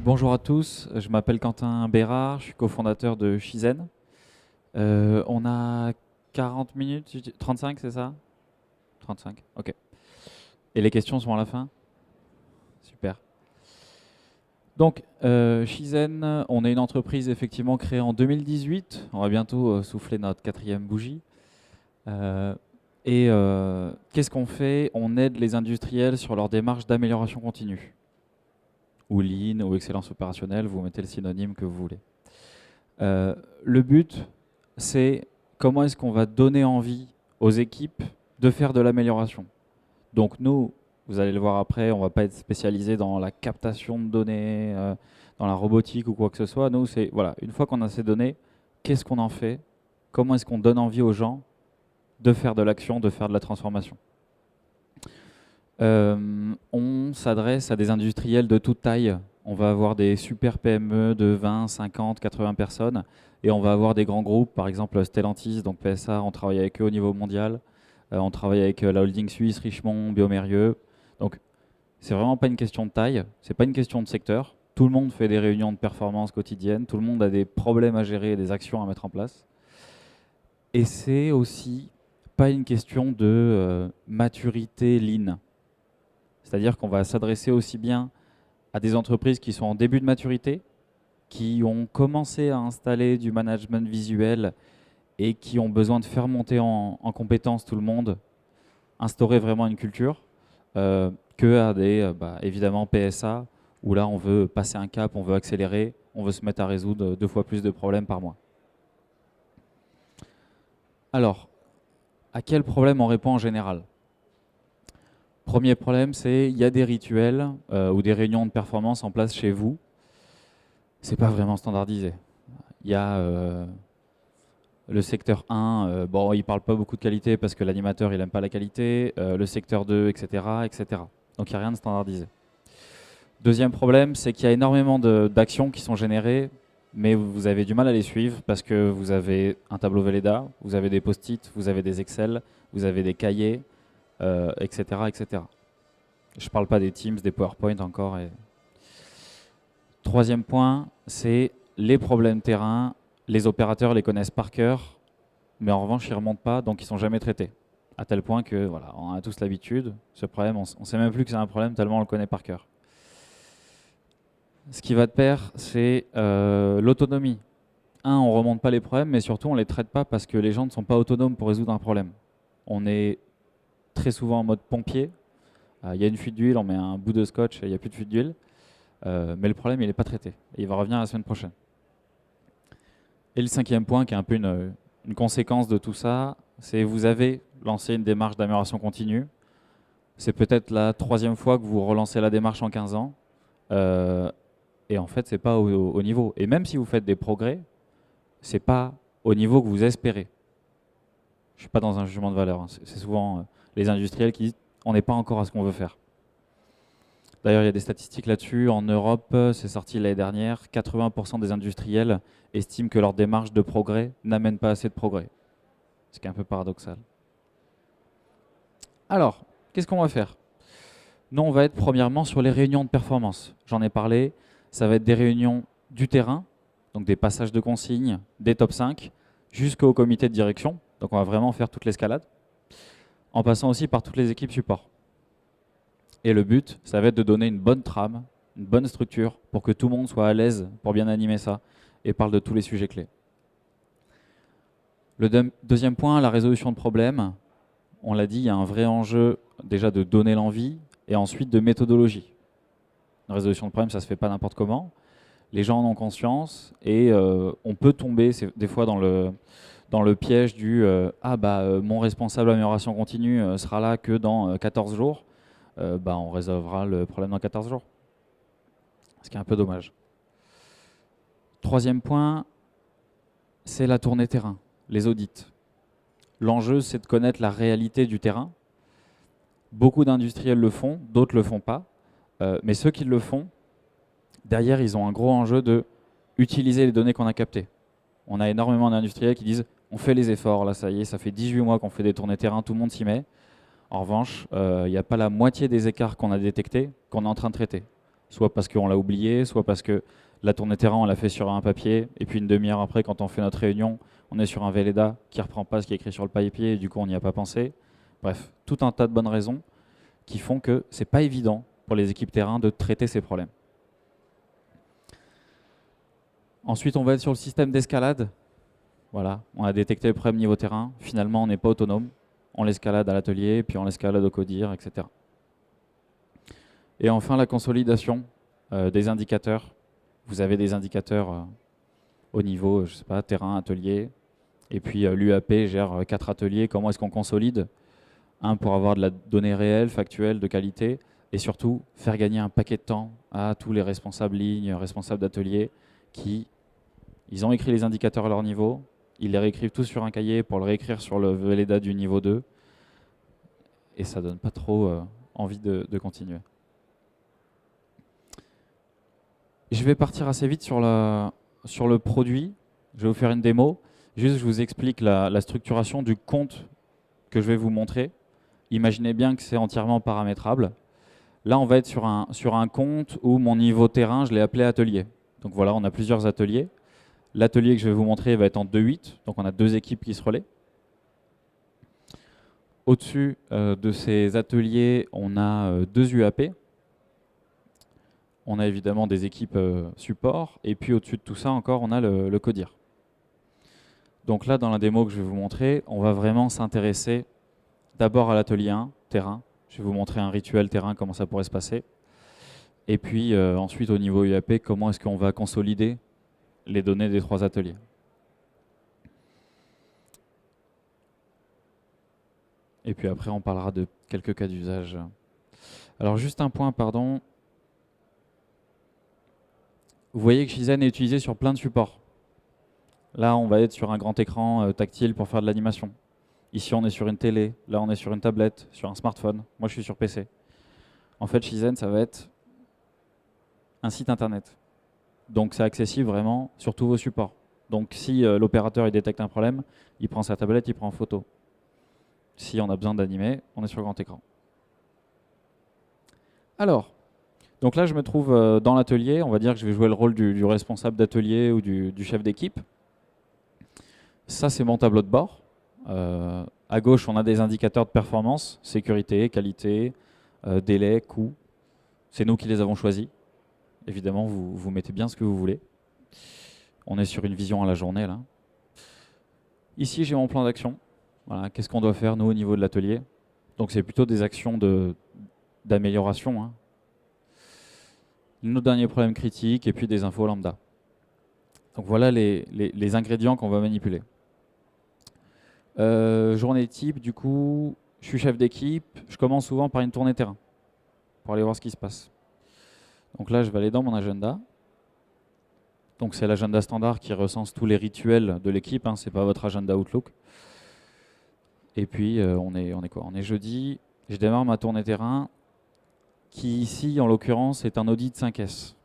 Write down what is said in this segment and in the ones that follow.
Bonjour à tous, je m'appelle Quentin Bérard, je suis cofondateur de Shizen. On a 40 minutes, 35 c'est ça? 35, ok. Et les questions sont à la fin? Super. Donc, Shizen, on est une entreprise effectivement créée en 2018. On va bientôt souffler notre 4e bougie. Qu'est-ce qu'on fait? On aide les industriels sur leur démarche d'amélioration continue. Ou Lean, ou excellence opérationnelle, vous mettez le synonyme que vous voulez. Le but, c'est comment est-ce qu'on va donner envie aux équipes de faire de l'amélioration. Donc nous, vous allez le voir après, on ne va pas être spécialisé dans la captation de données, dans la robotique ou quoi que ce soit. Nous, c'est, voilà, une fois qu'on a ces données, qu'est-ce qu'on en fait? Comment est-ce qu'on donne envie aux gens de faire de l'action, de faire de la transformation? On s'adresse à des industriels de toute taille. On va avoir des super PME de 20, 50, 80 personnes et on va avoir des grands groupes, par exemple Stellantis, donc PSA, on travaille avec eux au niveau mondial. On travaille avec la holding suisse, Richemont, Biomérieux. Donc c'est vraiment pas une question de taille, c'est pas une question de secteur. Tout le monde fait des réunions de performance quotidiennes, tout le monde a des problèmes à gérer et des actions à mettre en place. Et c'est aussi pas une question de maturité lean. C'est-à-dire qu'on va s'adresser aussi bien à des entreprises qui sont en début de maturité, qui ont commencé à installer du management visuel et qui ont besoin de faire monter en compétence tout le monde, instaurer vraiment une culture, que à des, évidemment, PSA, où là on veut passer un cap, on veut accélérer, on veut se mettre à résoudre 2 fois plus de problèmes par mois. Alors, à quel problème on répond en général? Premier problème, c'est il y a des rituels ou des réunions de performance en place chez vous. C'est pas vraiment standardisé. Il y a le secteur 1, bon, il parle pas beaucoup de qualité parce que l'animateur il aime pas la qualité. Le secteur 2, etc., etc. Donc il n'y a rien de standardisé. Deuxième problème, c'est qu'il y a énormément d'actions qui sont générées, mais vous avez du mal à les suivre parce que vous avez un tableau Velleda, vous avez des post-it, vous avez des Excel, vous avez des cahiers, etc., etc. Je ne parle pas des Teams, des PowerPoint encore. Troisième point, c'est les problèmes terrain. Les opérateurs les connaissent par cœur, mais en revanche, ils ne remontent pas, donc ils ne sont jamais traités. À tel point que, voilà, on a tous l'habitude. Ce problème, on ne sait même plus que c'est un problème tellement on le connaît par cœur. Ce qui va de pair, c'est l'autonomie. On ne remonte pas les problèmes, mais surtout, on ne les traite pas parce que les gens ne sont pas autonomes pour résoudre un problème. On est très souvent en mode pompier. Il y a une fuite d'huile, on met un bout de scotch et il n'y a plus de fuite d'huile. Mais le problème, il n'est pas traité. Et il va revenir la semaine prochaine. Et le 5e point, qui est un peu une conséquence de tout ça, c'est que vous avez lancé une démarche d'amélioration continue. C'est peut-être la 3e fois que vous relancez la démarche en 15 ans. Et en fait, ce n'est pas au niveau. Et même si vous faites des progrès, ce n'est pas au niveau que vous espérez. Je ne suis pas dans un jugement de valeur. Hein. C'est souvent les industriels qui disent on n'est pas encore à ce qu'on veut faire. D'ailleurs, il y a des statistiques là-dessus. En Europe, c'est sorti l'année dernière, 80% des industriels estiment que leur démarche de progrès n'amène pas assez de progrès. Ce qui est un peu paradoxal. Alors, qu'est-ce qu'on va faire? Nous, on va être premièrement sur les réunions de performance. J'en ai parlé. Ça va être des réunions du terrain, donc des passages de consignes, des top 5, jusqu'au comité de direction. Donc on va vraiment faire toute l'escalade, en passant aussi par toutes les équipes support. Et le but, ça va être de donner une bonne trame, une bonne structure, pour que tout le monde soit à l'aise pour bien animer ça et parle de tous les sujets clés. Le deuxième point, la résolution de problèmes. On l'a dit, il y a un vrai enjeu déjà de donner l'envie et ensuite de méthodologie. Une résolution de problème, ça ne se fait pas n'importe comment. Les gens en ont conscience et on peut tomber des fois dans le piège du mon responsable amélioration continue sera là que dans 14 jours. On résolvera le problème dans 14 jours. Ce qui est un peu dommage. Troisième point, c'est la tournée terrain, les audits. L'enjeu, c'est de connaître la réalité du terrain. Beaucoup d'industriels le font, d'autres ne le font pas. Mais ceux qui le font, derrière, ils ont un gros enjeu de utiliser les données qu'on a captées. On a énormément d'industriels qui disent on fait les efforts, là ça y est, ça fait 18 mois qu'on fait des tournées terrain, tout le monde s'y met. En revanche, il n'y a pas la moitié des écarts qu'on a détectés qu'on est en train de traiter. Soit parce qu'on l'a oublié, soit parce que la tournée terrain, on l'a fait sur un papier, et puis une demi-heure après, quand on fait notre réunion, on est sur un Velleda qui ne reprend pas ce qui est écrit sur le papier, et du coup, on n'y a pas pensé. Bref, tout un tas de bonnes raisons qui font que ce n'est pas évident pour les équipes terrain de traiter ces problèmes. Ensuite, on va être sur le système d'escalade. Voilà, on a détecté le problème niveau terrain. Finalement, on n'est pas autonome. On l'escalade à l'atelier, puis on l'escalade au CODIR, etc. Et enfin, la consolidation des indicateurs. Vous avez des indicateurs au niveau, je sais pas, terrain, atelier. Et puis l'UAP gère 4 ateliers. Comment est-ce qu'on consolide? Un, pour avoir de la donnée réelle, factuelle, de qualité. Et surtout, faire gagner un paquet de temps à tous les responsables lignes, responsables d'atelier, qui ils ont écrit les indicateurs à leur niveau. Ils les réécrivent tous sur un cahier pour le réécrire sur le Velleda du niveau 2. Et ça donne pas trop envie de continuer. Je vais partir assez vite sur le produit. Je vais vous faire une démo. Juste, je vous explique la structuration du compte que je vais vous montrer. Imaginez bien que c'est entièrement paramétrable. Là, on va être sur un compte où mon niveau terrain, je l'ai appelé atelier. Donc voilà, on a plusieurs ateliers. L'atelier que je vais vous montrer va être en 2-8, donc on a 2 équipes qui se relaient. Au-dessus de ces ateliers, on a 2 UAP. On a évidemment des équipes support, et puis au-dessus de tout ça encore, on a le CODIR. Donc là, dans la démo que je vais vous montrer, on va vraiment s'intéresser d'abord à l'atelier 1, terrain. Je vais vous montrer un rituel terrain, comment ça pourrait se passer. Et puis ensuite, au niveau UAP, comment est-ce qu'on va consolider les données des 3 ateliers. Et puis après, on parlera de quelques cas d'usage. Alors juste un point, pardon. Vous voyez que Shizen est utilisé sur plein de supports. Là, on va être sur un grand écran tactile pour faire de l'animation. Ici, on est sur une télé. Là, on est sur une tablette, sur un smartphone. Moi, je suis sur PC. En fait, Shizen, ça va être un site internet. Donc, c'est accessible vraiment sur tous vos supports. Donc, si l'opérateur il détecte un problème, il prend sa tablette, il prend en photo. Si on a besoin d'animer, on est sur grand écran. Alors, donc là, je me trouve dans l'atelier. On va dire que je vais jouer le rôle du responsable d'atelier ou du chef d'équipe. Ça, c'est mon tableau de bord. À gauche, on a des indicateurs de performance, sécurité, qualité, délai, coût. C'est nous qui les avons choisis. Évidemment, vous mettez bien ce que vous voulez. On est sur une vision à la journée, là. Ici, j'ai mon plan d'action. Voilà, qu'est-ce qu'on doit faire, nous, au niveau de l'atelier? Donc, c'est plutôt des actions d'amélioration. Hein. Nos derniers problèmes critiques et puis des infos lambda. Donc, voilà les ingrédients qu'on va manipuler. Journée type, du coup, je suis chef d'équipe. Je commence souvent par une tournée terrain pour aller voir ce qui se passe. Donc là, je vais aller dans mon agenda. Donc c'est l'agenda standard qui recense tous les rituels de l'équipe. Hein, c'est pas votre agenda Outlook. Et puis on est quoi? On est jeudi. Je démarre ma tournée terrain, qui ici, en l'occurrence, est un audit 5S.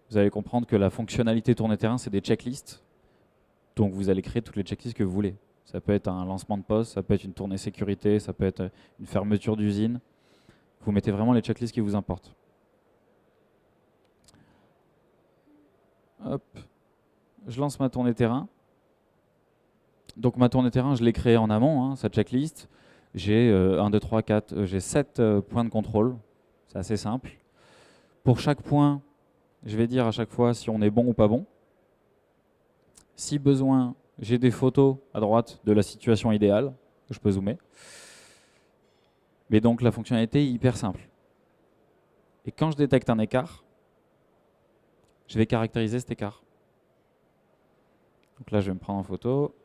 Vous allez comprendre que la fonctionnalité tournée terrain, c'est des checklists. Donc vous allez créer toutes les checklists que vous voulez. Ça peut être un lancement de poste, ça peut être une tournée sécurité, ça peut être une fermeture d'usine. Vous mettez vraiment les checklists qui vous importent. Hop. Je lance ma tournée terrain. Donc ma tournée terrain, je l'ai créée en amont, hein, sa checklist. J'ai 1, 2, 3, 4, j'ai 7 points de contrôle. C'est assez simple. Pour chaque point, je vais dire à chaque fois si on est bon ou pas bon. Si besoin, j'ai des photos à droite de la situation idéale que je peux zoomer. Mais donc la fonctionnalité est hyper simple. Et quand je détecte un écart, je vais caractériser cet écart. Donc là, je vais me prendre en photo.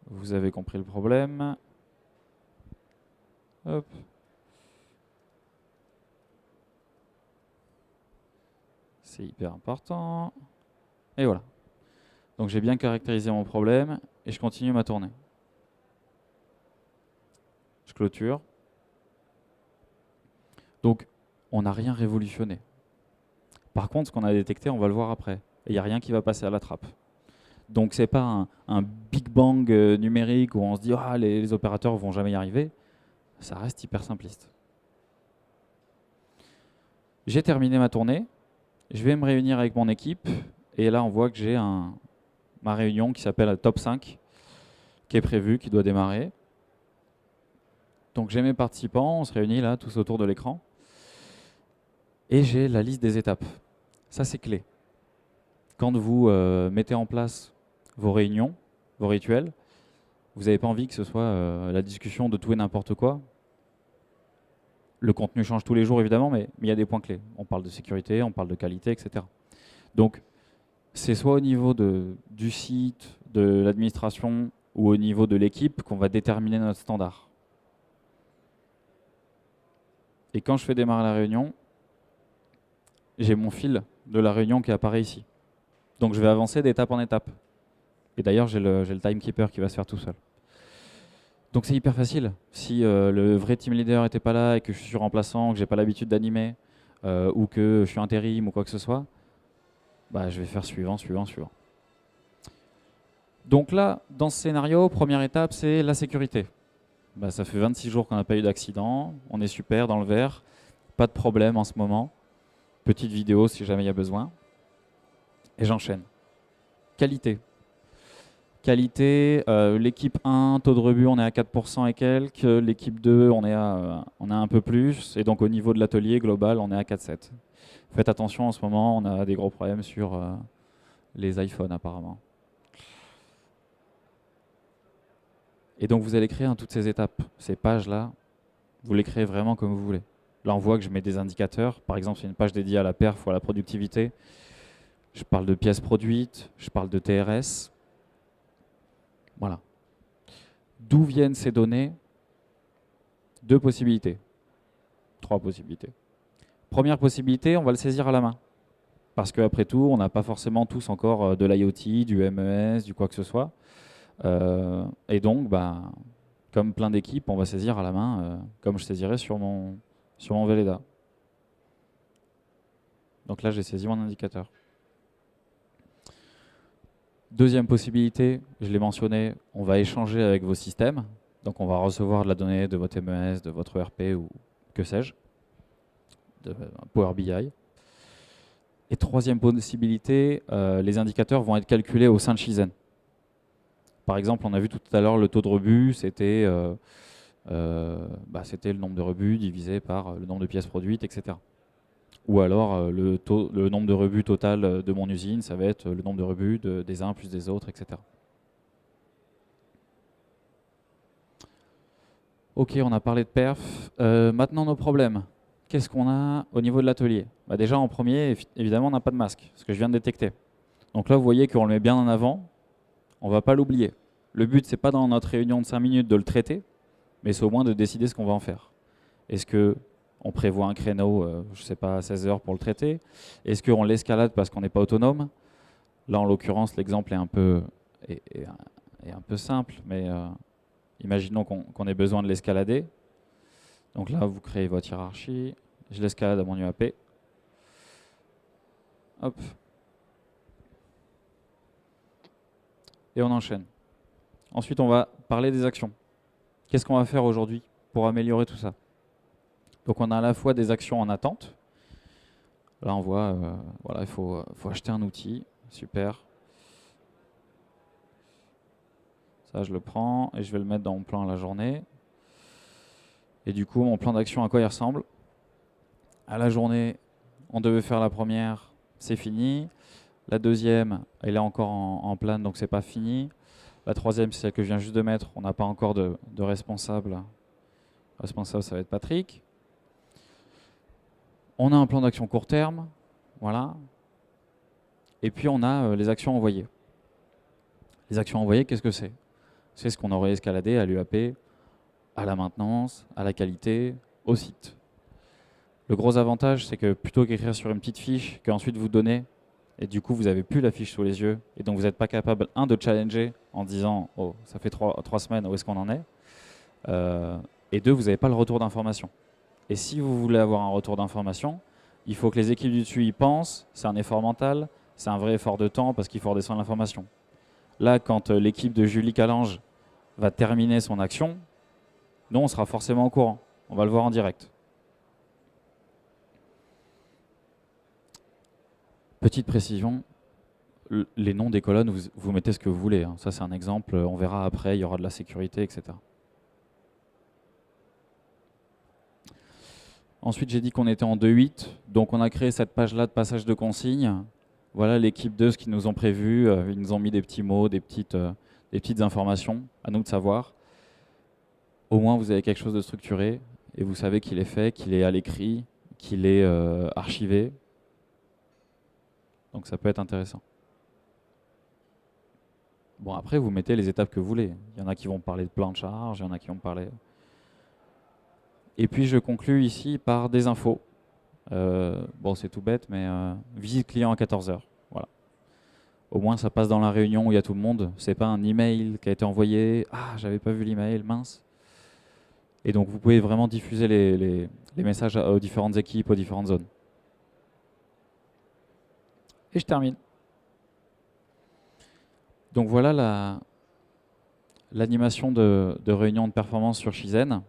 Vous avez compris le problème. Hop. C'est hyper important. Et voilà. Donc j'ai bien caractérisé mon problème et je continue ma tournée. Je clôture. Donc on n'a rien révolutionné. Par contre, ce qu'on a détecté, on va le voir après. Et il n'y a rien qui va passer à la trappe. Donc c'est pas un big bang numérique où on se dit ah, les opérateurs vont jamais y arriver. Ça reste hyper simpliste. J'ai terminé ma tournée. Je vais me réunir avec mon équipe. Et là, on voit que j'ai ma réunion qui s'appelle Top 5, qui est prévue, qui doit démarrer. Donc j'ai mes participants, on se réunit là, tous autour de l'écran. Et j'ai la liste des étapes. Ça, c'est clé. Quand vous mettez en place vos réunions, vos rituels, vous n'avez pas envie que ce soit la discussion de tout et n'importe quoi. Le contenu change tous les jours, évidemment, mais il y a des points clés. On parle de sécurité, on parle de qualité, etc. Donc, c'est soit au niveau du site, de l'administration, ou au niveau de l'équipe qu'on va déterminer notre standard. Et quand je fais démarrer la réunion, j'ai mon fil de la réunion qui apparaît ici. Donc je vais avancer d'étape en étape. Et d'ailleurs, j'ai le timekeeper qui va se faire tout seul. Donc c'est hyper facile. Si le vrai team leader n'était pas là et que je suis remplaçant, que j'ai pas l'habitude d'animer, ou que je suis intérim ou quoi que ce soit, bah, je vais faire suivant, suivant, suivant. Donc là, dans ce scénario, première étape, c'est la sécurité. Bah, ça fait 26 jours qu'on n'a pas eu d'accident, on est super dans le vert, pas de problème en ce moment. Petite vidéo si jamais il y a besoin. Et j'enchaîne. Qualité. Qualité, l'équipe 1, taux de rebut, on est à 4% et quelques. L'équipe 2, on a un peu plus. Et donc au niveau de l'atelier global, on est à 4,7. Faites attention, en ce moment, on a des gros problèmes sur les iPhones apparemment. Et donc vous allez créer toutes ces étapes, ces pages-là, vous les créez vraiment comme vous voulez. Là on voit que je mets des indicateurs, par exemple c'est une page dédiée à la perf ou à la productivité. Je parle de pièces produites, je parle de TRS. Voilà. D'où viennent ces données? 2 possibilités. 3 possibilités. Première possibilité, on va le saisir à la main. Parce qu'après tout, on n'a pas forcément tous encore de l'IoT, du MES, du quoi que ce soit. Et donc, bah, comme plein d'équipes, on va saisir à la main, comme je saisirais sur mon Velleda. Donc là, j'ai saisi mon indicateur. Deuxième possibilité, je l'ai mentionné, on va échanger avec vos systèmes. Donc on va recevoir de la donnée de votre MES, de votre ERP ou que sais-je, de Power BI. Et troisième possibilité, les indicateurs vont être calculés au sein de Shizen. Par exemple, on a vu tout à l'heure le taux de rebut, c'était le nombre de rebuts divisé par le nombre de pièces produites, etc. Ou alors le nombre de rebuts total de mon usine, ça va être le nombre de rebuts des uns plus des autres, etc. Ok, on a parlé de perf. Maintenant nos problèmes. Qu'est-ce qu'on a au niveau de l'atelier? Bah déjà en premier, évidemment, on n'a pas de masque, ce que je viens de détecter. Donc là, vous voyez qu'on le met bien en avant. On ne va pas l'oublier. Le but, c'est pas dans notre réunion de 5 minutes de le traiter, mais c'est au moins de décider ce qu'on va en faire. Est-ce qu'on prévoit un créneau, je ne sais pas, à 16 heures pour le traiter? Est-ce qu'on l'escalade parce qu'on n'est pas autonome? Là, en l'occurrence, l'exemple est un peu simple, mais imaginons qu'on ait besoin de l'escalader. Donc là, vous créez votre hiérarchie. Je l'escalade à mon UAP. Hop. Et on enchaîne. Ensuite, on va parler des actions. Qu'est-ce qu'on va faire aujourd'hui pour améliorer tout ça? Donc on a à la fois des actions en attente. Là, on voit, voilà, il faut acheter un outil. Super. Ça, je le prends et je vais le mettre dans mon plan à la journée. Et du coup, mon plan d'action, à quoi il ressemble? À la journée, on devait faire la première, c'est fini. La deuxième, elle est encore en plan, donc c'est pas fini. La troisième, c'est celle que je viens juste de mettre. On n'a pas encore de responsable. Responsable, ça va être Patrick. On a un plan d'action court terme. Voilà. Et puis, on a les actions envoyées. Les actions envoyées, qu'est-ce que c'est? C'est ce qu'on aurait escaladé à l'UAP, à la maintenance, à la qualité, au site. Le gros avantage, c'est que plutôt qu'écrire sur une petite fiche qu'ensuite vous donnez, et du coup vous n'avez plus la fiche sous les yeux, et donc vous n'êtes pas capable, de challenger en disant « Oh, ça fait 3 semaines, où est-ce qu'on en est ?» et 2, vous n'avez pas le retour d'information. Et si vous voulez avoir un retour d'information, il faut que les équipes du dessus y pensent, c'est un effort mental, c'est un vrai effort de temps parce qu'il faut redescendre l'information. Là, quand l'équipe de Julie Calange va terminer son action, nous, on sera forcément au courant. On va le voir en direct. Petite précision, les noms des colonnes, vous mettez ce que vous voulez. Ça, c'est un exemple. On verra après, il y aura de la sécurité, etc. Ensuite, j'ai dit qu'on était en 2.8. Donc, on a créé cette page-là de passage de consignes. Voilà l'équipe 2, ce qu'ils nous ont prévu. Ils nous ont mis des petits mots, des petites informations. À nous de savoir. Au moins, vous avez quelque chose de structuré. Et vous savez qu'il est fait, qu'il est à l'écrit, qu'il est archivé. Donc, ça peut être intéressant. Bon, après, vous mettez les étapes que vous voulez. Il y en a qui vont parler de plan de charge, il y en a qui vont parler... Et puis, je conclus ici par des infos. Bon, c'est tout bête, mais visite client à 14 h. Voilà. Au moins, ça passe dans la réunion où il y a tout le monde. C'est pas un email qui a été envoyé. Ah, j'avais pas vu l'email, mince. Et donc, vous pouvez vraiment diffuser les messages aux différentes équipes, aux différentes zones. Et je termine. Donc voilà l'animation de réunion de performance sur Shizen.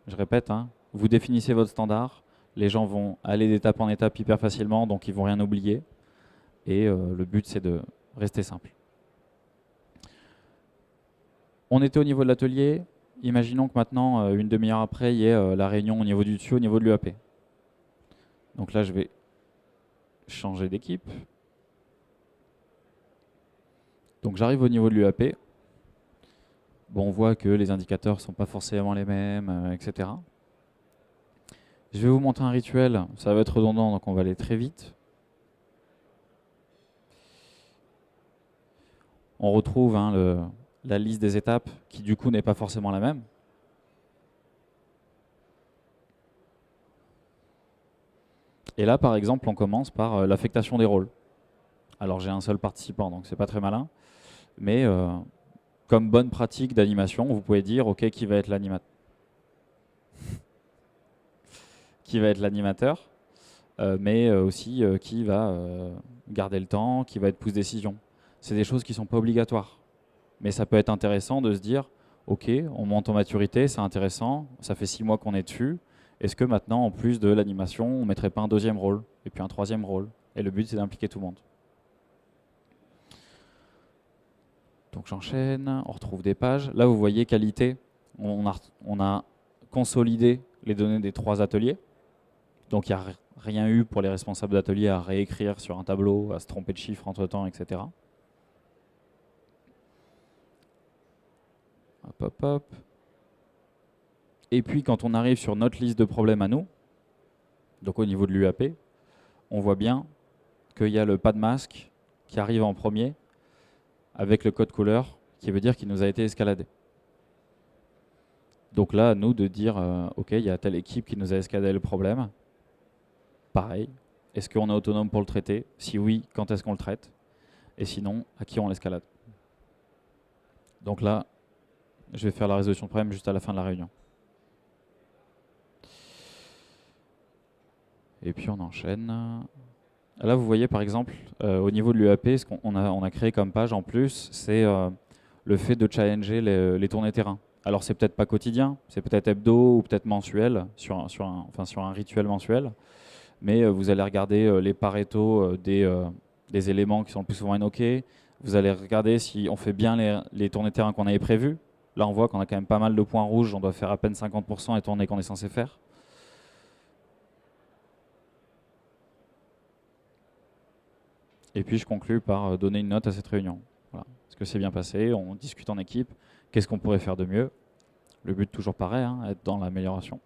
Je répète, vous définissez votre standard. Les gens vont aller d'étape en étape hyper facilement, donc ils ne vont rien oublier. Et le but, c'est de rester simple. On était au niveau de l'atelier. Imaginons que maintenant, une demi-heure après, il y ait la réunion au niveau du dessus, au niveau de l'UAP. Donc là, je vais changer d'équipe. Donc j'arrive au niveau de l'UAP. Bon, on voit que les indicateurs ne sont pas forcément les mêmes, etc. Je vais vous montrer un rituel. Ça va être redondant, donc on va aller très vite. On retrouve la liste des étapes qui du coup n'est pas forcément la même. Et là, par exemple, on commence par l'affectation des rôles. Alors j'ai un seul participant, donc c'est pas très malin. Mais comme bonne pratique d'animation, vous pouvez dire ok, qui va être l'animateur qui va être l'animateur, mais aussi qui va garder le temps, qui va être pouce décision. C'est des choses qui ne sont pas obligatoires. Mais ça peut être intéressant de se dire, ok, on monte en maturité, c'est intéressant, ça fait 6 mois qu'on est dessus. Est-ce que maintenant, en plus de l'animation, on ne mettrait pas un deuxième rôle, et puis un troisième rôle? Et le but, c'est d'impliquer tout le monde. Donc j'enchaîne, on retrouve des pages. Là, vous voyez qualité. On a consolidé les données des 3 ateliers. Donc il n'y a rien eu pour les responsables d'atelier à réécrire sur un tableau, à se tromper de chiffres entre-temps, etc. Hop, hop, hop. Et puis quand on arrive sur notre liste de problèmes à nous, donc au niveau de l'UAP, on voit bien qu'il y a le pas de masque qui arrive en premier avec le code couleur qui veut dire qu'il nous a été escaladé. Donc là, à nous de dire, ok, il y a telle équipe qui nous a escaladé le problème. Pareil, est-ce qu'on est autonome pour le traiter? Si oui, quand est-ce qu'on le traite? Et sinon, à qui on l'escalade? Donc là, je vais faire la résolution de problème juste à la fin de la réunion. Et puis on enchaîne. Là, vous voyez par exemple, au niveau de l'UAP, ce qu'on a créé comme page en plus, c'est le fait de challenger les tournées terrain. Alors c'est peut-être pas quotidien, c'est peut-être hebdo ou peut-être mensuel, sur un rituel mensuel. Mais vous allez regarder les paretos des éléments qui sont le plus souvent invoqués. Vous allez regarder si on fait bien les tournées terrain qu'on avait prévues. Là, on voit qu'on a quand même pas mal de points rouges. On doit faire à peine 50% des tournées qu'on est censé faire. Et puis, je conclue par donner une note à cette réunion. Voilà. Est-ce que c'est bien passé? On discute en équipe. Qu'est-ce qu'on pourrait faire de mieux? Le but, toujours pareil, être dans l'amélioration.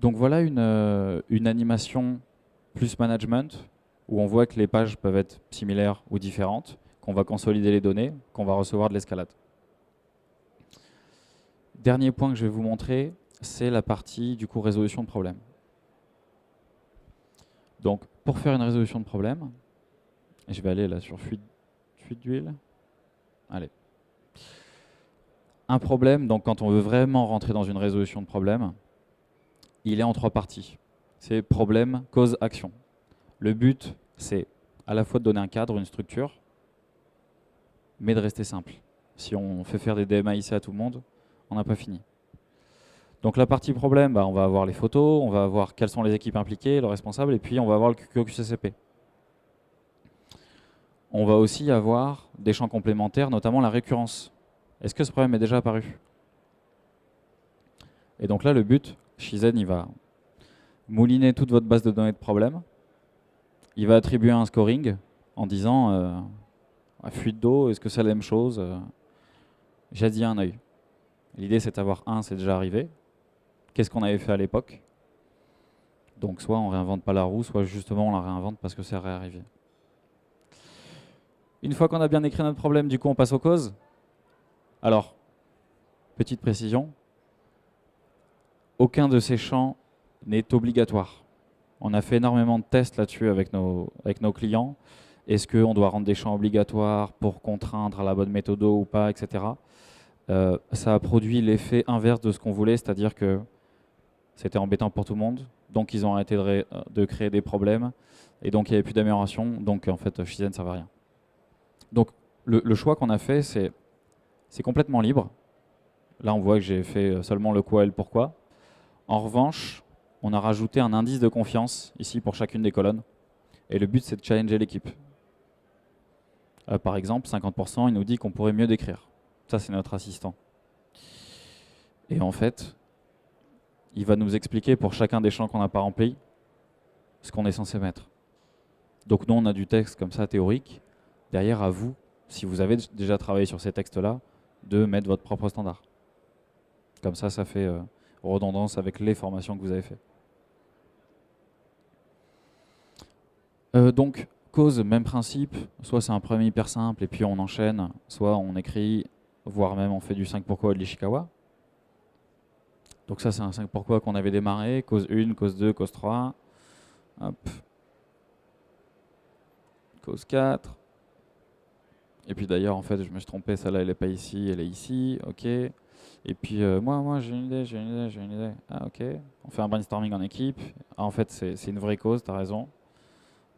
Donc voilà une animation plus management, où on voit que les pages peuvent être similaires ou différentes, qu'on va consolider les données, qu'on va recevoir de l'escalade. Dernier point que je vais vous montrer, c'est la partie du coup résolution de problème. Donc pour faire une résolution de problème, je vais aller là sur fuite d'huile. Allez. Un problème, donc quand on veut vraiment rentrer dans une résolution de problème, il est en 3 parties. C'est problème, cause, action. Le but, c'est à la fois de donner un cadre, une structure, mais de rester simple. Si on fait faire des DMAIC à tout le monde, on n'a pas fini. Donc la partie problème, on va avoir les photos, on va avoir quelles sont les équipes impliquées, le responsable, et puis on va avoir le QQCCP. On va aussi avoir des champs complémentaires, notamment la récurrence. Est-ce que ce problème est déjà apparu? Et donc là, le but, Shizen, il va mouliner toute votre base de données de problèmes. Il va attribuer un scoring en disant fuite d'eau, est-ce que c'est la même chose? J'ai dit un œil. L'idée, c'est d'avoir c'est déjà arrivé. Qu'est-ce qu'on avait fait à l'époque? Donc soit on réinvente pas la roue, soit justement on la réinvente parce que c'est réarrivé. Une fois qu'on a bien écrit notre problème, du coup on passe aux causes. Alors, petite précision, aucun de ces champs n'est obligatoire. On a fait énormément de tests là-dessus avec nos clients. Est-ce qu'on doit rendre des champs obligatoires pour contraindre à la bonne méthode ou pas, etc. Ça a produit l'effet inverse de ce qu'on voulait, c'est-à-dire que c'était embêtant pour tout le monde, donc ils ont arrêté de créer des problèmes, et donc il n'y avait plus d'amélioration, donc en fait Shizen ne servait à rien. Donc le choix qu'on a fait, c'est complètement libre. Là on voit que j'ai fait seulement le quoi et le pourquoi. En revanche, on a rajouté un indice de confiance ici pour chacune des colonnes, et le but c'est de challenger l'équipe. Par exemple, 50%, il nous dit qu'on pourrait mieux décrire. Ça c'est notre assistant. Et en fait, il va nous expliquer pour chacun des champs qu'on n'a pas remplis ce qu'on est censé mettre. Donc nous, on a du texte comme ça théorique. Derrière, à vous, si vous avez déjà travaillé sur ces textes-là, de mettre votre propre standard. Comme ça, ça fait redondance avec les formations que vous avez faites. Donc, cause, même principe. Soit c'est un problème hyper simple et puis on enchaîne, soit on écrit, voire même on fait du 5 pourquoi de l'Ishikawa. Donc ça, c'est un 5 pourquoi qu'on avait démarré, cause 1, cause 2, cause 3. Hop. Cause 4. Et puis d'ailleurs, en fait, je me suis trompé, celle-là, elle n'est pas ici, elle est ici, ok. Et puis moi j'ai une idée. Ah ok. On fait un brainstorming en équipe. Ah, en fait, c'est une vraie cause, t'as raison,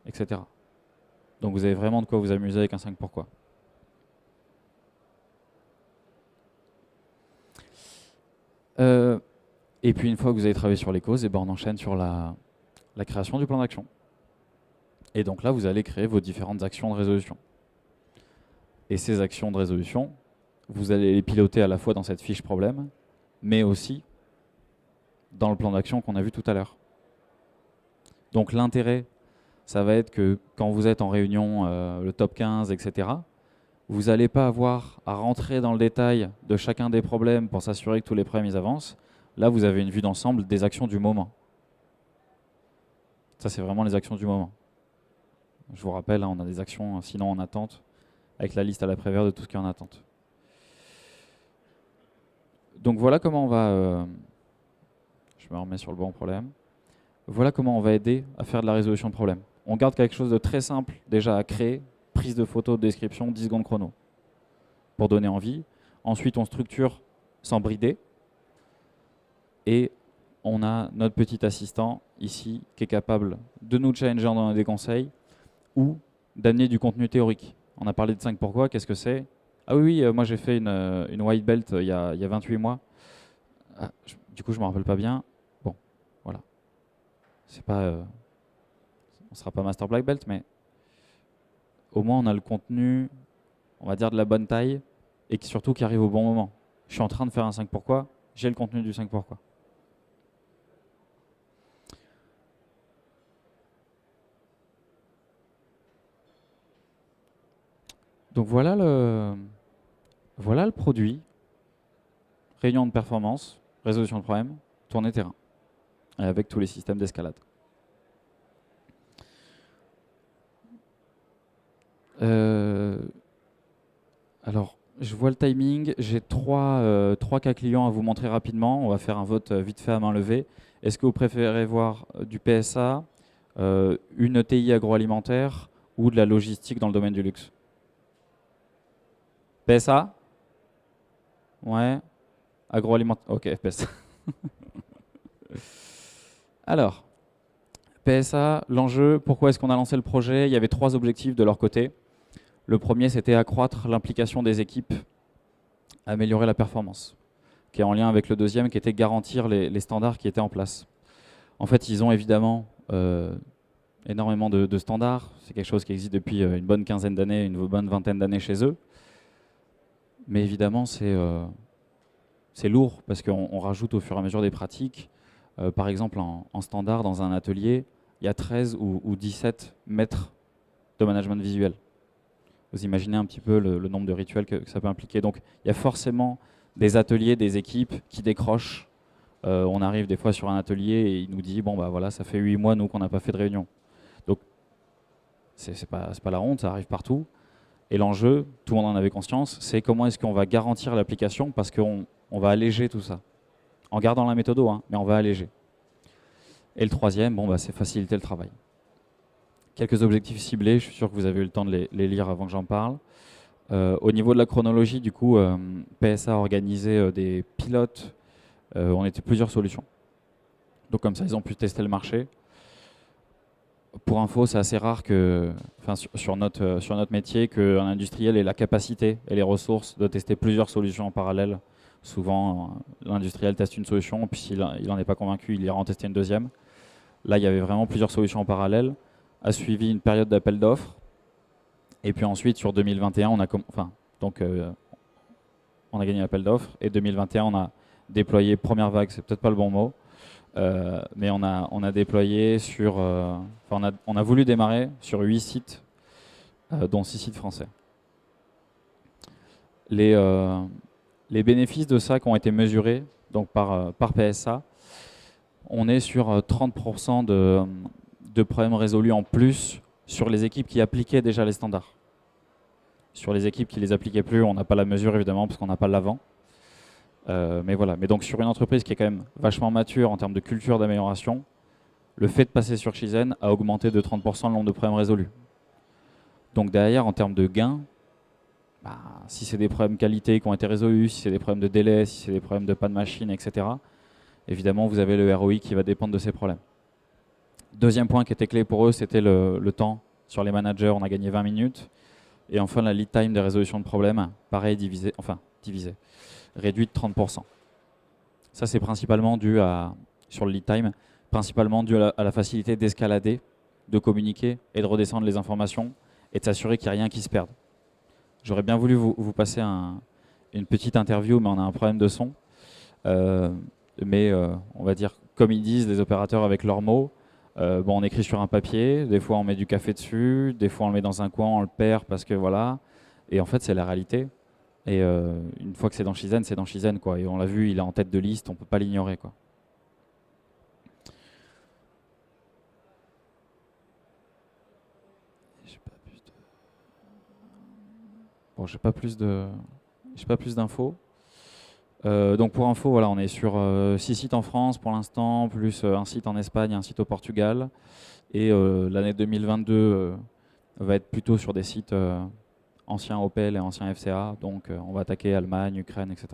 etc. Donc vous avez vraiment de quoi vous amuser avec un 5 pourquoi. Et puis une fois que vous avez travaillé sur les causes, on enchaîne sur la création du plan d'action. Et donc là, vous allez créer vos différentes actions de résolution. Et ces actions de résolution, vous allez les piloter à la fois dans cette fiche problème, mais aussi dans le plan d'action qu'on a vu tout à l'heure. Donc l'intérêt, ça va être que quand vous êtes en réunion, le top 15, etc., vous n'allez pas avoir à rentrer dans le détail de chacun des problèmes pour s'assurer que tous les problèmes ils avancent. Là, vous avez une vue d'ensemble des actions du moment. Ça, c'est vraiment les actions du moment. Je vous rappelle, on a des actions sinon en attente, avec la liste à l'après-vert de tout ce qui est en attente. Donc voilà comment on va... je me remets sur le bon problème. Voilà comment on va aider à faire de la résolution de problèmes. On garde quelque chose de très simple déjà à créer, prise de photo, description, 10 secondes chrono, pour donner envie. Ensuite, on structure sans brider. Et on a notre petit assistant ici qui est capable de nous challenger en donnant des conseils ou d'amener du contenu théorique. On a parlé de 5 pourquoi, qu'est-ce que c'est? Ah oui, moi j'ai fait une white belt il y a 28 mois. Ah, du coup, je ne me rappelle pas bien. Bon, voilà. C'est pas, on ne sera pas master black belt, mais au moins on a le contenu, on va dire de la bonne taille et surtout qui arrive au bon moment. Je suis en train de faire un 5 pourquoi, j'ai le contenu du 5 pourquoi. Donc voilà le produit. Réunion de performance, résolution de problème, tournée terrain, et avec tous les systèmes d'escalade. Alors, je vois le timing. J'ai trois cas clients à vous montrer rapidement. On va faire un vote vite fait à main levée. Est-ce que vous préférez voir du PSA, une ETI agroalimentaire ou de la logistique dans le domaine du luxe? PSA? Ouais. Agroalimentaire. Ok, PSA. Alors, PSA, l'enjeu, pourquoi est-ce qu'on a lancé le projet? Il y avait 3 objectifs de leur côté. Le premier, c'était accroître l'implication des équipes, améliorer la performance, qui est en lien avec le deuxième, qui était garantir les standards qui étaient en place. En fait, ils ont évidemment énormément de standards. C'est quelque chose qui existe depuis une bonne quinzaine d'années, une bonne vingtaine d'années chez eux. Mais évidemment, c'est lourd parce qu'on rajoute au fur et à mesure des pratiques. Par exemple, en standard, dans un atelier, il y a 13 ou 17 mètres de management visuel. Vous imaginez un petit peu le nombre de rituels que ça peut impliquer. Donc, il y a forcément des ateliers, des équipes qui décrochent. On arrive des fois sur un atelier et il nous dit, bon, bah voilà, ça fait 8 mois, nous, qu'on n'a pas fait de réunion. Donc, c'est pas la honte, ça arrive partout. Et l'enjeu, tout le monde en avait conscience, c'est comment est-ce qu'on va garantir l'application parce qu'on va alléger tout ça. En gardant la méthode, hein, mais on va alléger. Et le troisième, bon, bah, c'est faciliter le travail. Quelques objectifs ciblés, je suis sûr que vous avez eu le temps de les lire avant que j'en parle. Au niveau de la chronologie, du coup, PSA a organisé des pilotes. On était plusieurs solutions. Donc comme ça, ils ont pu tester le marché. Pour info, c'est assez rare que, enfin, sur notre métier, qu'un industriel ait la capacité et les ressources de tester plusieurs solutions en parallèle. Souvent, l'industriel teste une solution, puis s'il n'en est pas convaincu, il ira en tester une deuxième. Là, il y avait vraiment plusieurs solutions en parallèle. A suivi une période d'appel d'offres. Et puis ensuite, sur 2021, on a gagné l'appel d'offres. Et 2021, on a déployé, première vague, c'est peut-être pas le bon mot, mais on a déployé sur... on a voulu démarrer sur 8 sites, dont 6 sites français. Les bénéfices de ça qui ont été mesurés donc par PSA, on est sur 30% de problèmes résolus en plus sur les équipes qui appliquaient déjà les standards. Sur les équipes qui ne les appliquaient plus, on n'a pas la mesure évidemment parce qu'on n'a pas l'avant. Mais voilà. Mais donc sur une entreprise qui est quand même vachement mature en termes de culture d'amélioration, le fait de passer sur Shizen a augmenté de 30% le nombre de problèmes résolus. Donc derrière, en termes de gains, bah, si c'est des problèmes qualité qui ont été résolus, si c'est des problèmes de délai, si c'est des problèmes de panne machine, etc., évidemment, vous avez le ROI qui va dépendre de ces problèmes. Deuxième point qui était clé pour eux, c'était le temps. Sur les managers, on a gagné 20 minutes. Et enfin, la lead time des résolutions de problèmes, pareil, divisé, réduit de 30%. Ça, c'est principalement dû sur le lead time, principalement dû à la facilité d'escalader, de communiquer et de redescendre les informations et de s'assurer qu'il n'y a rien qui se perde. J'aurais bien voulu vous passer une petite interview, mais on a un problème de son. Mais on va dire, comme ils disent les opérateurs avec leurs mots, on écrit sur un papier, des fois on met du café dessus, des fois on le met dans un coin, on le perd parce que voilà. Et en fait, c'est la réalité. Et une fois que c'est dans Shizen, c'est dans Shizen, quoi. Et on l'a vu, il est en tête de liste, on ne peut pas l'ignorer, quoi. Bon, j'ai pas plus d'infos. Donc pour info, voilà, on est sur 6 sites en France pour l'instant, plus un site en Espagne, un site au Portugal. Et l'année 2022 va être plutôt sur des sites anciens Opel et anciens FCA. Donc on va attaquer Allemagne, Ukraine, etc.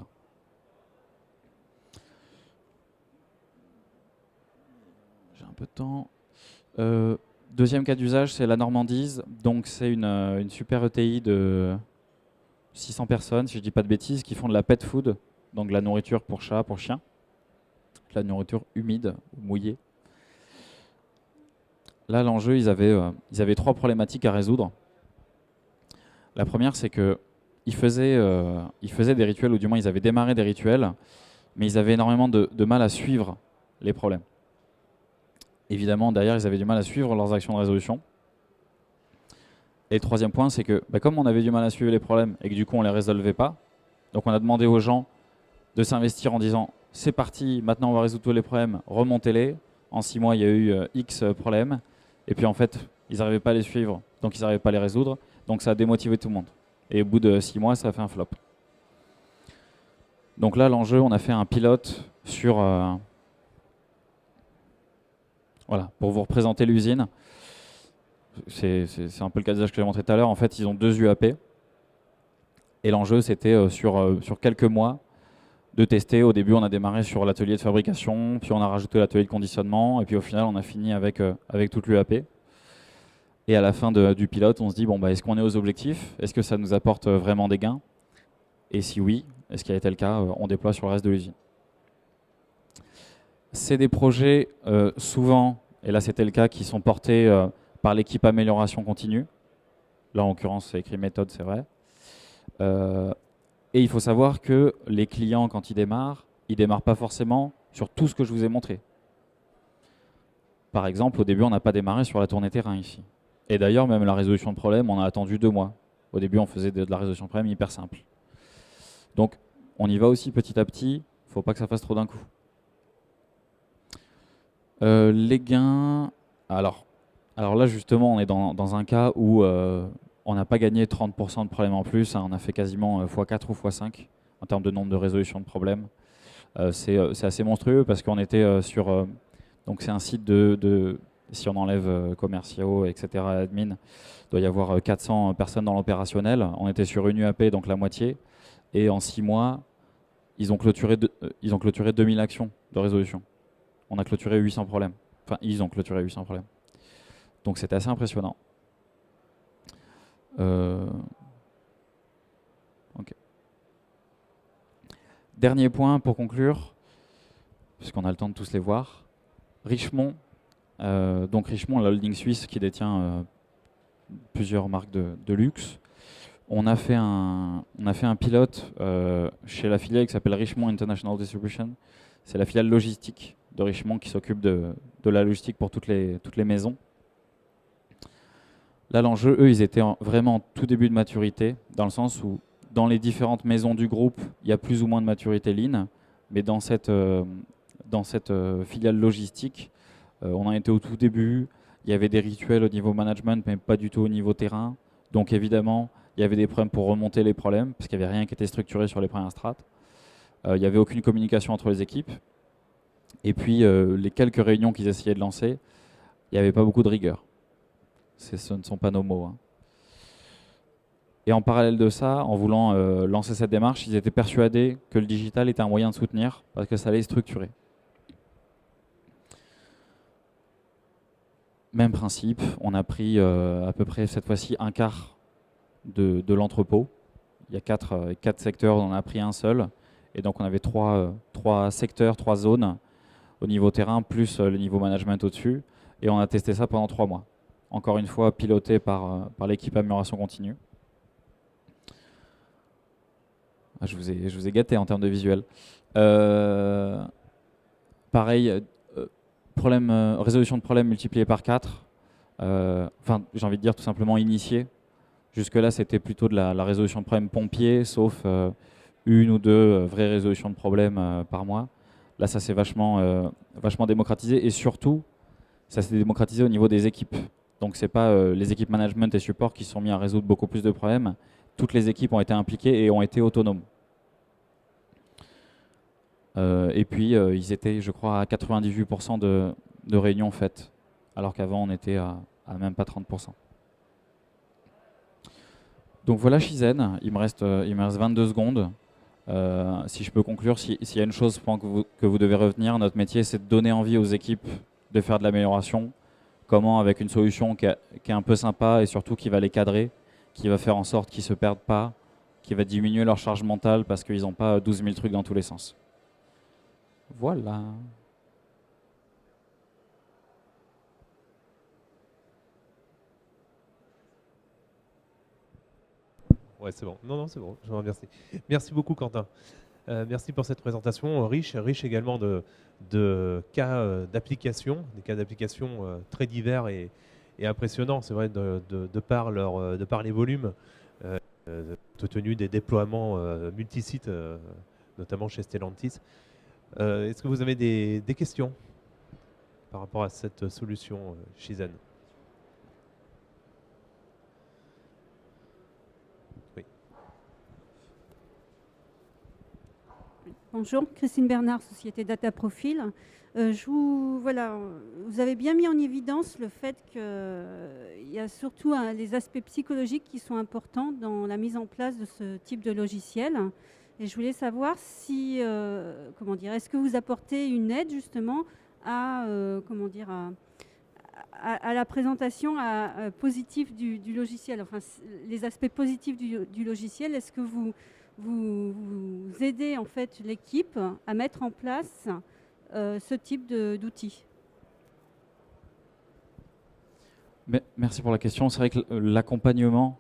J'ai un peu de temps. Deuxième cas d'usage, c'est la Normandise. Donc c'est une super ETI de 600 personnes, si je ne dis pas de bêtises, qui font de la pet food, donc de la nourriture pour chats, pour chiens, de la nourriture humide ou mouillée. Là, l'enjeu, ils avaient 3 problématiques à résoudre. La première, c'est qu'ils faisaient des rituels, ou du moins ils avaient démarré des rituels, mais ils avaient énormément de mal à suivre les problèmes. Évidemment, derrière, ils avaient du mal à suivre leurs actions de résolution. Et le troisième point, c'est que comme on avait du mal à suivre les problèmes et que du coup on ne les résolvait pas, donc on a demandé aux gens de s'investir en disant c'est parti, maintenant on va résoudre tous les problèmes, remontez-les. En 6 mois, il y a eu X problèmes. Et puis en fait, ils n'arrivaient pas à les suivre, donc ils n'arrivaient pas à les résoudre. Donc ça a démotivé tout le monde. Et au bout de 6 mois, ça a fait un flop. Donc là, l'enjeu, on a fait un pilote sur... voilà, pour vous représenter l'usine. C'est un peu le cas d'usage que j'ai montré tout à l'heure. En fait, ils ont 2 UAP. Et l'enjeu, c'était sur quelques mois de tester. Au début, on a démarré sur l'atelier de fabrication, puis on a rajouté l'atelier de conditionnement, et puis au final, on a fini avec toute l'UAP. Et à la fin du pilote, on se dit, bon, bah, est-ce qu'on est aux objectifs? Est-ce que ça nous apporte vraiment des gains? Et si oui, ce qui a été le cas, on déploie sur le reste de l'usine. C'est des projets souvent, et là c'était le cas, qui sont portés par l'équipe amélioration continue. Là en l'occurrence c'est écrit méthode, c'est vrai. Et il faut savoir que les clients quand ils démarrent pas forcément sur tout ce que je vous ai montré. Par exemple, au début on n'a pas démarré sur la tournée terrain ici. Et d'ailleurs même la résolution de problème, on a attendu 2 mois. Au début on faisait de la résolution de problème hyper simple. Donc on y va aussi petit à petit, il ne faut pas que ça fasse trop d'un coup. Les gains, alors là justement on est dans un cas où on n'a pas gagné 30% de problèmes en plus, hein, on a fait quasiment x4 ou x5 en termes de nombre de résolutions de problèmes. C'est assez monstrueux parce qu'on était sur, donc c'est un site si on enlève commerciaux, etc., admin, il doit y avoir 400 personnes dans l'opérationnel. On était sur une UAP, donc la moitié, et en 6 mois, ils ont clôturé 2000 actions de résolution. On a clôturé 800 problèmes. Enfin, ils ont clôturé 800 problèmes. Donc c'était assez impressionnant. Okay. Dernier point pour conclure, puisqu'on a le temps de tous les voir. Richemont. Donc Richemont, la holding suisse qui détient plusieurs marques de luxe. On a fait un pilote chez la filiale qui s'appelle Richemont International Distribution. C'est la filiale logistique de Richemont qui s'occupe de la logistique pour toutes les maisons. Là, l'enjeu, eux, ils étaient vraiment en tout début de maturité, dans le sens où dans les différentes maisons du groupe, il y a plus ou moins de maturité lean, mais dans cette filiale logistique, on en était au tout début. Il y avait des rituels au niveau management, mais pas du tout au niveau terrain. Donc évidemment, il y avait des problèmes pour remonter les problèmes, parce qu'il n'y avait rien qui était structuré sur les premières strates. Il n'y avait aucune communication entre les équipes. Et puis, les quelques réunions qu'ils essayaient de lancer, il n'y avait pas beaucoup de rigueur. Ce ne sont pas nos mots. Hein. Et en parallèle de ça, en voulant lancer cette démarche, ils étaient persuadés que le digital était un moyen de soutenir, parce que ça allait structurer. Même principe, on a pris à peu près cette fois-ci un quart de l'entrepôt. Il y a 4 secteurs, on en a pris un seul. Et donc on avait 3 secteurs, 3 zones au niveau terrain, plus le niveau management au-dessus. Et on a testé ça pendant 3 mois. Encore une fois, piloté par l'équipe amélioration continue. Ah, je vous ai gâté en termes de visuel. Pareil, résolution de problèmes multiplié par 4. Enfin, j'ai envie de dire tout simplement initié. Jusque-là, c'était plutôt de la résolution de problèmes pompiers, sauf une ou deux vraies résolutions de problèmes par mois. Là, ça s'est vachement démocratisé et surtout, ça s'est démocratisé au niveau des équipes. Donc, ce n'est pas les équipes management et support qui se sont mis à résoudre beaucoup plus de problèmes. Toutes les équipes ont été impliquées et ont été autonomes. Et puis, ils étaient, je crois, à 98% de réunions faites, alors qu'avant, on était à même pas 30%. Donc voilà Shizen, il me reste 22 secondes. Si je peux conclure, s'il y a une chose que vous devez retenir, notre métier c'est de donner envie aux équipes de faire de l'amélioration. Comment avec une solution qui est un peu sympa et surtout qui va les cadrer, qui va faire en sorte qu'ils ne se perdent pas, qui va diminuer leur charge mentale parce qu'ils n'ont pas 12 000 trucs dans tous les sens. Voilà. Ouais, c'est bon. Non, c'est bon. Je vous remercie. Merci beaucoup, Quentin. Merci pour cette présentation riche également de cas d'application, des cas d'application très divers et impressionnants. C'est vrai de par les volumes, compte tenu des déploiements multisites, notamment chez Stellantis. Est-ce que vous avez des questions par rapport à cette solution Shizen? Bonjour, Christine Bernard, Société Data Profil. Vous avez bien mis en évidence le fait qu'il y a surtout les aspects psychologiques qui sont importants dans la mise en place de ce type de logiciel. Et je voulais savoir si, comment dire, est-ce que vous apportez une aide justement à, comment dire, à la présentation positive du logiciel, enfin les aspects positifs du logiciel. Est-ce que vous aidez en fait l'équipe à mettre en place ce type d'outils? Merci pour la question. C'est vrai que l'accompagnement,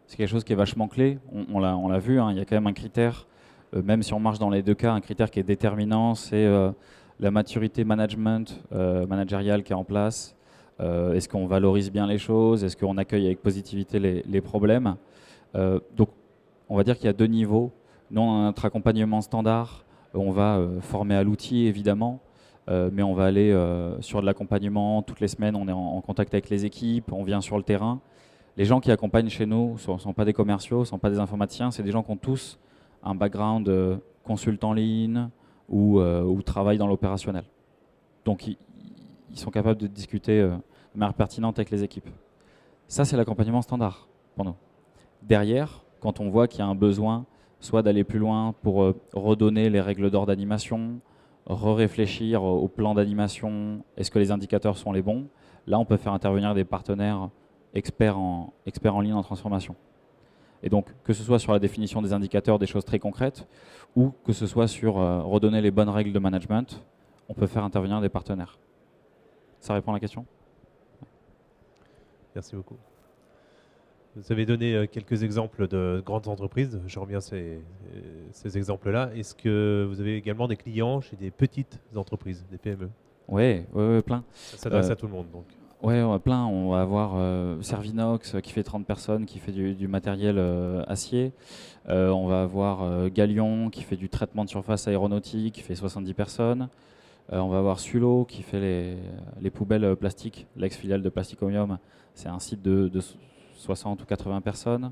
c'est quelque chose qui est vachement clé. On l'a vu, hein, il y a quand même un critère, même si on marche dans les deux cas, un critère qui est déterminant, c'est la maturité managériale qui est en place. Est-ce qu'on valorise bien les choses? Est-ce qu'on accueille avec positivité les problèmes? Donc, on va dire qu'il y a deux niveaux. Nous, dans notre accompagnement standard, on va former à l'outil, évidemment, mais on va aller sur de l'accompagnement. Toutes les semaines, on est en contact avec les équipes, on vient sur le terrain. Les gens qui accompagnent chez nous ne sont pas des commerciaux, ne sont pas des informaticiens, c'est des gens qui ont tous un background consultant lean ou travaillent dans l'opérationnel. Donc, ils sont capables de discuter de manière pertinente avec les équipes. Ça, c'est l'accompagnement standard pour nous. Derrière, quand on voit qu'il y a un besoin, soit d'aller plus loin pour redonner les règles d'or d'animation, réfléchir au plan d'animation, est-ce que les indicateurs sont les bons? Là, on peut faire intervenir des partenaires experts en ligne en transformation. Et donc, que ce soit sur la définition des indicateurs, des choses très concrètes, ou que ce soit sur redonner les bonnes règles de management, on peut faire intervenir des partenaires. Ça répond à la question? Merci beaucoup. Vous avez donné quelques exemples de grandes entreprises. Je reviens à ces exemples-là. Est-ce que vous avez également des clients chez des petites entreprises, des PME? Oui, plein. Ça s'adresse à tout le monde, donc. Oui, plein. On va avoir Servinox qui fait 30 personnes, qui fait du matériel acier. On va avoir Galion qui fait du traitement de surface aéronautique, qui fait 70 personnes. On va avoir Sulo qui fait les poubelles plastiques, l'ex-filiale de Plasticomium. C'est un site de 60 ou 80 personnes.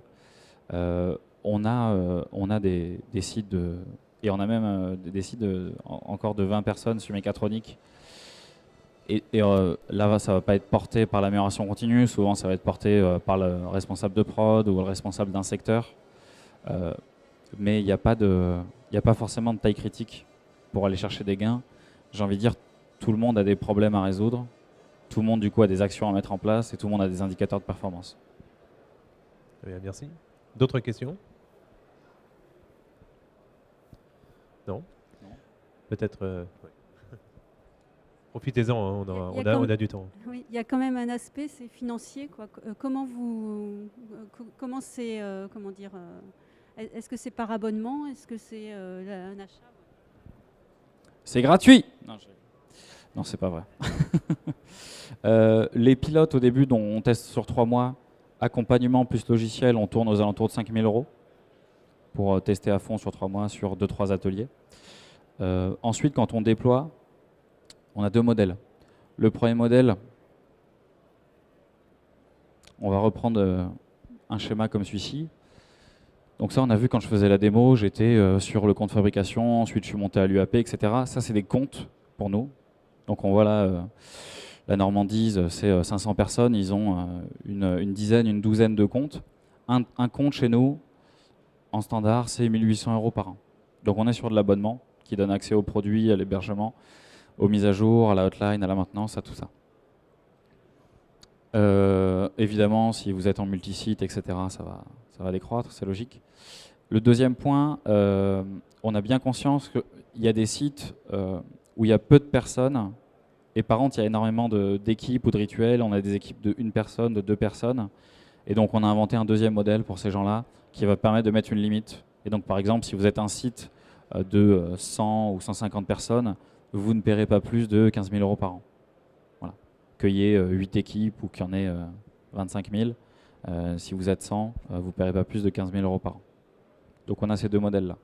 On a des sites et on a même des sites encore de 20 personnes sur mécatronique. Et là, ça ne va pas être porté par l'amélioration continue. Souvent, ça va être porté par le responsable de prod ou le responsable d'un secteur. Mais il n'y a pas forcément de taille critique pour aller chercher des gains. J'ai envie de dire, tout le monde a des problèmes à résoudre. Tout le monde, du coup, a des actions à mettre en place et tout le monde a des indicateurs de performance. Très bien, merci. D'autres questions? Non? Peut-être. Ouais. Profitez-en, hein, on a du temps. Oui, il y a quand même un aspect, c'est financier, quoi. Comment c'est, comment dire, est-ce que c'est par abonnement? Est-ce que c'est un achat? C'est gratuit. Non, c'est pas vrai. Les pilotes, au début, dont on teste sur 3 mois, accompagnement plus logiciel, on tourne aux alentours de 5 000 € pour tester à fond sur 3 mois sur 2-3 ateliers. Ensuite, quand on déploie, on a 2 modèles. Le premier modèle, on va reprendre un schéma comme celui-ci. Donc ça, on a vu quand je faisais la démo, j'étais sur le compte fabrication, ensuite je suis monté à l'UAP, etc. Ça, c'est des comptes pour nous. Donc on voit là, la Normandise, c'est 500 personnes, ils ont une dizaine, une douzaine de comptes. Un compte chez nous, en standard, c'est 1 800 € par an. Donc on est sur de l'abonnement qui donne accès aux produits, à l'hébergement, aux mises à jour, à la hotline, à la maintenance, à tout ça. Évidemment, si vous êtes en multisite, etc., ça va décroître, c'est logique. Le deuxième point, on a bien conscience qu'il y a des sites où il y a peu de personnes, et par contre, il y a énormément d'équipes ou de rituels. On a des équipes de 1 personne, de 2 personnes, et donc on a inventé un deuxième modèle pour ces gens-là qui va permettre de mettre une limite. Et donc, par exemple, si vous êtes un site de 100 ou 150 personnes, vous ne paierez pas plus de 15 000 € par an. Voilà. Qu'il y ait 8 équipes ou qu'il y en ait 25 000, si vous êtes 100, vous ne paierez pas plus de 15 000 € par an. Donc on a ces 2 modèles-là.